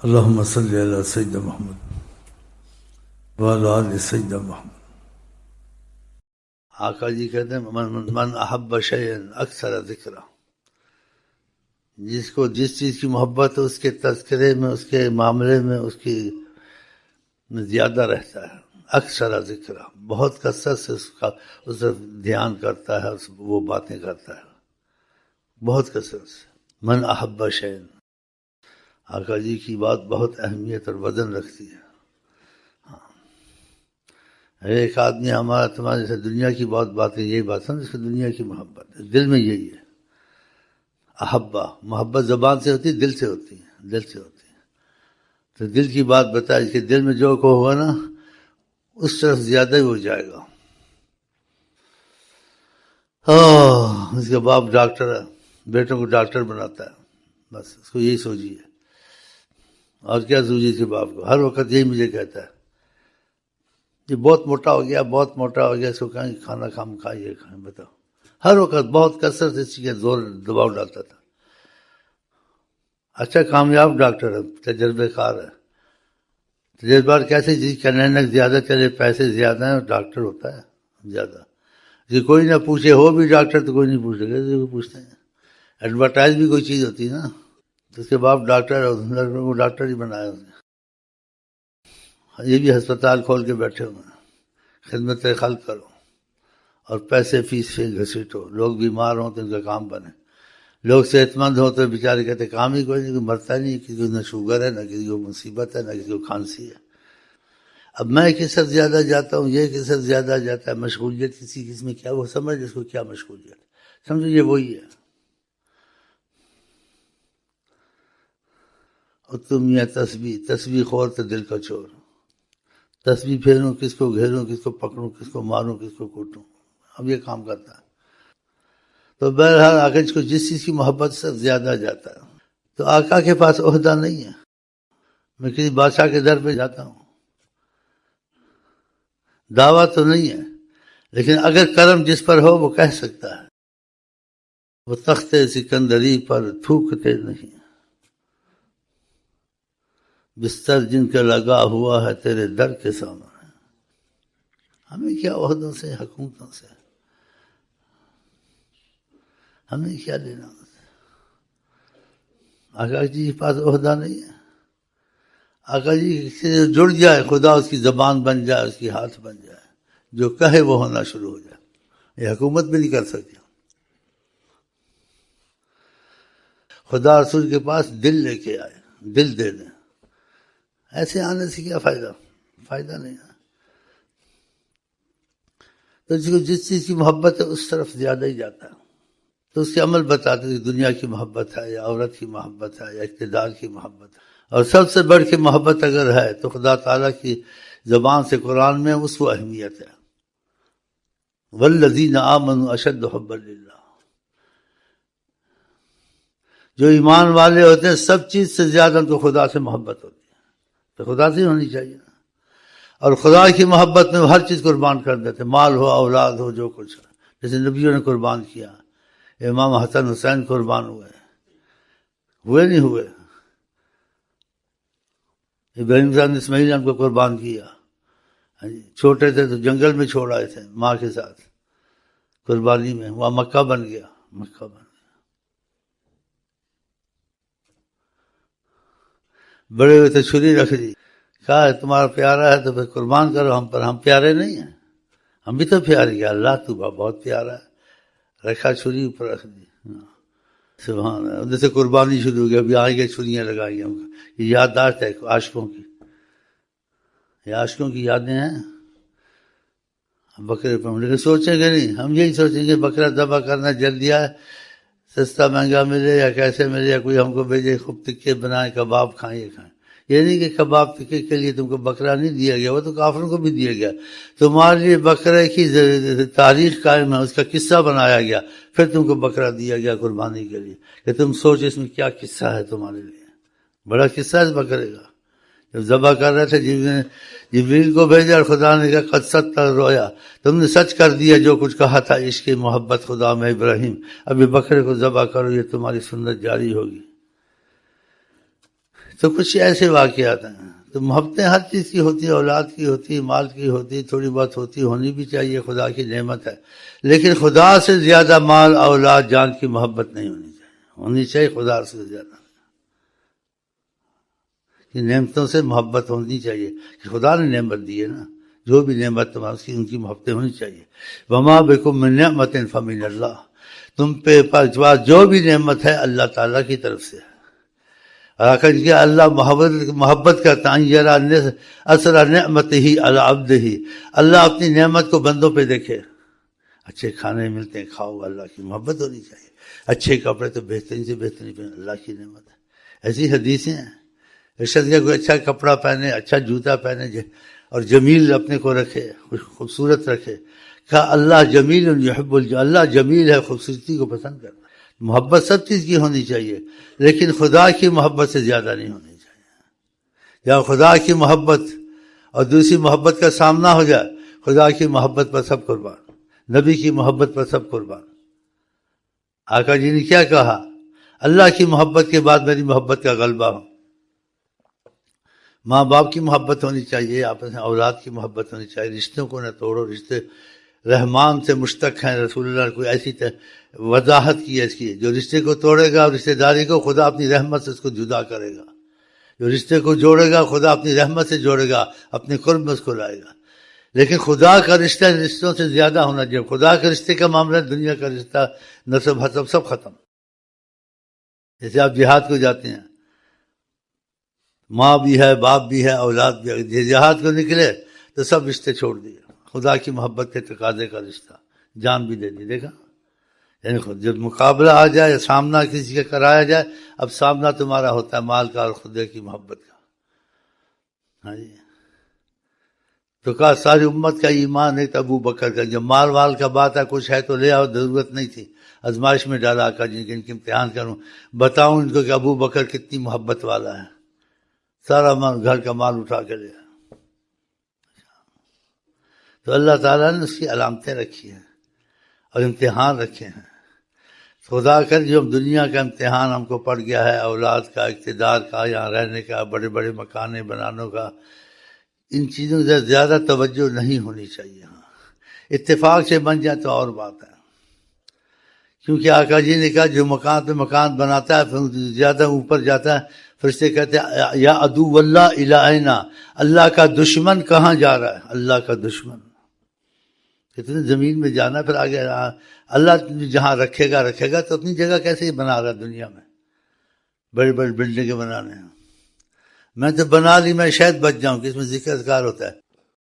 اللہم صلی علی سیدنا محمد وعلی آل سیدنا محمد۔ آقا جی کہتے ہیں من احب شیئا اکثر ذکرہ، جس کو جس چیز کی محبت ہے اس کے تذکرے میں، اس کے معاملے میں، اس کی زیادہ رہتا ہے۔ اکثر ذکرہ، بہت کثرت سے اس طرف دھیان کرتا ہے، وہ باتیں کرتا ہے بہت کثرت سے۔ من احب شیئا، آقا جی کی بات بہت اہمیت اور وزن رکھتی ہے۔ ایک آدمی ہمارا تمہارے جیسے دنیا کی بہت باتیں، یہی بات سمجھ، اس کی دنیا کی محبت ہے، دل میں یہی ہے۔ احبا، محبت زبان سے ہوتی ہے، دل سے ہوتی ہے، دل سے ہوتی ہے۔ تو دل کی بات بتائے، اس کے دل میں جو کو ہوگا نا اس طرف زیادہ ہی ہو جائے گا۔ اس کا باپ ڈاکٹر ہے، بیٹوں کو ڈاکٹر بناتا ہے، بس اس کو یہی سوچیے، اور کیا سوچیے اس کے باپ کو، ہر وقت یہی مجھے کہتا ہے یہ بہت موٹا ہو گیا، بہت موٹا ہو گیا، اس کو کہیں کھانا کم کھائیے، کھائیں، بتاؤ، ہر وقت بہت کثرت سے اس کے زور دباؤ ڈالتا تھا۔ اچھا کامیاب ڈاکٹر ہے، تجربے کار ہے، تجربہ کیسے چیز کرنے زیادہ چلے، پیسے زیادہ ہیں اور ڈاکٹر ہوتا ہے زیادہ، کہ کوئی نہ پوچھے، ہو بھی ڈاکٹر تو کوئی نہیں پوچھے گا، پوچھتے ہیں، ایڈورٹائز بھی کوئی چیز ہوتی ہے نا، تو اس کے باپ ڈاکٹر ہے، لڑکوں کو ڈاکٹر ہی بنایا اس نے۔ یہ بھی ہسپتال کھول کے بیٹھے ہوئے ہیں، خدمت خلق کرو اور پیسے فیس سے گھسیٹو، لوگ بیمار ہوں تو ان کا کام بنے، لوگ صحت مند ہوں تو بیچارے کہتے کام ہی کوئی نہیں، کوئی مرتا نہیں، کسی کو نہ شوگر ہے، نہ کسی کو مصیبت ہے، نہ کسی کو کھانسی ہے۔ اب میں کس ساتھ زیادہ جاتا ہوں، یہ کس ساتھ زیادہ جاتا ہے، مشغولیت کسی کس میں کیا، وہ سمجھ اس کو کیا مشغولیت، سمجھو یہ وہی ہے۔ اور تم یہ تسبیح خور تو دل کا چور، تسبیح پھیروں، کس کو گھیروں، کس کو پکڑوں، کس کو ماروں، کس کو کوٹوں، اب یہ کام کرتا ہے۔ تو بہرحال آقا کو جس چیز کی محبت سے زیادہ جاتا ہے، تو آقا کے پاس عہدہ نہیں ہے، میں کسی بادشاہ کے در پہ جاتا ہوں، دعویٰ تو نہیں ہے، لیکن اگر کرم جس پر ہو وہ کہہ سکتا ہے، وہ تخت سکندری پر تھوکتے نہیں، بستر جن کا لگا ہوا ہے تیرے در کے سامنے۔ ہمیں کیا عہدوں سے، حکومتوں سے، ہمیں کیا لینا؟ آقا جی کے پاس عہدہ نہیں ہے، آقا جی سے جڑ جائے خدا، اس کی زبان بن جائے، اس کی ہاتھ بن جائے، جو کہے وہ ہونا شروع ہو جائے۔ یہ حکومت بھی نہیں کر سکتی۔ خدا رسول کے پاس دل لے کے آئے، دل دے دیں، ایسے آنے سے کیا فائدہ؟ فائدہ نہیں ہے۔ تو جس چیز کی محبت ہے اس طرف زیادہ ہی جاتا ہے، تو اس کے عمل بتاتے ہیں، دنیا کی محبت ہے یا عورت کی محبت ہے یا اقتدار کی محبت ہے، اور سب سے بڑھ کے محبت اگر ہے تو خدا تعالیٰ کی زبان سے قرآن میں اس کو اہمیت ہے، والذین آمنوا اشد حبا للہ، جو ایمان والے ہوتے ہیں سب چیز سے زیادہ ان کو خدا سے محبت ہوتی ہے، تو خدا سے ہی ہونی چاہیے، اور خدا کی محبت میں وہ ہر چیز قربان کر دیتے، مال ہو، اولاد ہو، جو کچھ ہو، جیسے نبیوں نے قربان کیا، امام حسن حسین قربان ہوئے نہیں ہوئے، ابراہیم صاحب نے اسماعیل ہم کو قربان کیا، چھوٹے تھے تو جنگل میں چھوڑ آئے تھے ماں کے ساتھ قربانی میں، وہاں مکہ بن گیا، مکہ بن گیا۔ بڑے ہوئے تھے، چھری رکھ دی، کہا تمہارا پیارا ہے تو پھر قربان کرو ہم پر، ہم پیارے نہیں ہیں، ہم بھی تو پیارے ہیں، اللہ تو بہت پیارا ہے، رکھا چھری اوپر رکھ دی، سبحان اللہ، جیسے قربانی شروع ہو گئی، ابھی آئیں گے چھریاں لگائیں گے ہم، یہ یادداشت ہے عاشقوں کی، یہ عاشقوں کی یادیں ہیں بکرے پر، لیکن سوچیں گے نہیں، ہم یہی سوچیں گے بکرا ذبح کرنا جلدی ہے، سستا مہنگا ملے یا کیسے ملے، یا کوئی ہم کو بھیجے خوب تکے بنائیں، کباب کھائیں، یہ کھائیں۔ یہ نہیں کہ کباب تکے کے لیے تم کو بکرا نہیں دیا گیا، وہ تو کافروں کو بھی دیا گیا، تمہارے لیے بکرے کی تاریخ قائم ہے، اس کا قصہ بنایا گیا، پھر تم کو بکرا دیا گیا قربانی کے لیے، کہ تم سوچ اس میں کیا قصہ ہے تمہارے لیے، بڑا قصہ ہے اس بکرے کا۔ جب ذبح کر رہے تھے جبریل کو بھیجا اور خدا نے کہا قد صدقت رویا، تم نے سچ کر دیا جو کچھ کہا تھا عشق محبت خدا میں ابراہیم، ابھی بکرے کو ذبح کرو، یہ تمہاری سنت جاری ہوگی۔ تو کچھ ایسے واقعات ہیں. تو محبتیں ہر چیز کی ہوتی ہیں، اولاد کی ہوتی، مال کی ہوتی، تھوڑی بہت ہوتی، ہونی بھی چاہیے، خدا کی نعمت ہے. لیکن خدا سے زیادہ مال، اولاد، جان کی محبت نہیں ہونی چاہیے. ہونی چاہیے خدا سے زیادہ. کہ نعمتوں سے محبت ہونی چاہیے کہ خدا نے نعمت دی ہے نا، جو بھی نعمت تمہاری اس کی ان کی محبتیں ہونی چاہیے. وما بکم من نعمت فمن اللہ، تم پہ جو بھی نعمت ہے اللہ تعالیٰ کی طرف سے ہے. اور کیا اللہ محبت کرتا ہے، اثر نعمت ہی علی عبد ہی، اللہ اپنی نعمت کو بندوں پہ دیکھے. اچھے کھانے ملتے ہیں، کھاؤ، اللہ کی محبت ہونی چاہیے. اچھے کپڑے تو بہترین سے بہترین پہنے، اللہ کی نعمت ہے. ایسی حدیثیں ہیں. ارشاد کیا کوئی اچھا کپڑا پہنے، اچھا جوتا پہنے اور جمیل اپنے کو رکھے، خوبصورت رکھے. کہا اللہ جمیل یحب اللہ جمیل ہے، خوبصورتی کو پسند کرتا ہے. محبت سب چیز کی ہونی چاہیے، لیکن خدا کی محبت سے زیادہ نہیں ہونی چاہیے. یا خدا کی محبت اور دوسری محبت کا سامنا ہو جائے، خدا کی محبت پر سب قربان، نبی کی محبت پر سب قربان. آقا جی نے کیا کہا؟ اللہ کی محبت کے بعد میری محبت کا غلبہ ہو. ماں باپ کی محبت ہونی چاہیے، آپس میں اولاد کی محبت ہونی چاہیے. رشتوں کو نہ توڑو، رشتے رحمان سے مشتق ہیں. رسول اللہ نے کوئی ایسی وضاحت کی ہے اس کی، جو رشتے کو توڑے گا رشتہ داری کو، خدا اپنی رحمت سے اس کو جدا کرے گا. جو رشتے کو جوڑے گا خدا اپنی رحمت سے جوڑے گا، اپنے قرب میں اس کو لائے گا. لیکن خدا کا رشتہ رشتوں سے زیادہ ہونا چاہیے. خدا کے رشتے کا معاملہ، دنیا کا رشتہ، نسب حسب سب ختم. جیسے آپ جہاد کو جاتے ہیں، ماں بھی ہے، باپ بھی ہے، اولاد بھی ہے. جہاد کو نکلے تو سب رشتے چھوڑ دیے. خدا کی محبت کے تقاضے کا رشتہ، جان بھی دے دی. دیکھا، یعنی جب مقابلہ آ جائے، سامنا کسی کا کرایا جائے، اب سامنا تمہارا ہوتا ہے مال کا اور خدا کی محبت کا. ہاں جی. تو کہا ساری امت کا ایمان ہے. ابو بکر کا جب مال وال کا بات ہے، کچھ ہے تو لے آؤ، ضرورت نہیں تھی. آزمائش میں ڈالا آقا جن کے امتحان کروں، بتاؤں ان کو کہ ابو بکر کتنی محبت والا ہے. سارا مال، گھر کا مال اٹھا کے لیا. تو اللہ تعالیٰ نے اس کی علامتیں رکھی ہیں اور امتحان رکھے ہیں. خدا کر جو دنیا کا امتحان ہم کو پڑ گیا ہے، اولاد کا، اقتدار کا، یہاں رہنے کا، بڑے بڑے مکانیں بنانے کا، ان چیزوں سے زیادہ توجہ نہیں ہونی چاہیے. ہاں اتفاق سے بن جائے تو اور بات ہے. کیونکہ آقا جی نے کہا جو مکان پہ مکان بناتا ہے پھر زیادہ اوپر جاتا ہے، فرشتے کہتے ہیں یا عدو اللہ الی این، اللہ کا دشمن کہاں جا رہا ہے؟ اللہ کا دشمن کتنے زمین میں جانا. پھر آگے اللہ جہاں رکھے گا تو اپنی جگہ کیسے ہی بنا رہا ہے دنیا میں، بڑی بڑی بلڈنگیں بنانے ہیں. میں تو بنا لی، میں شاید بچ جاؤں کہ اس میں ذکر اذکار ہوتا ہے.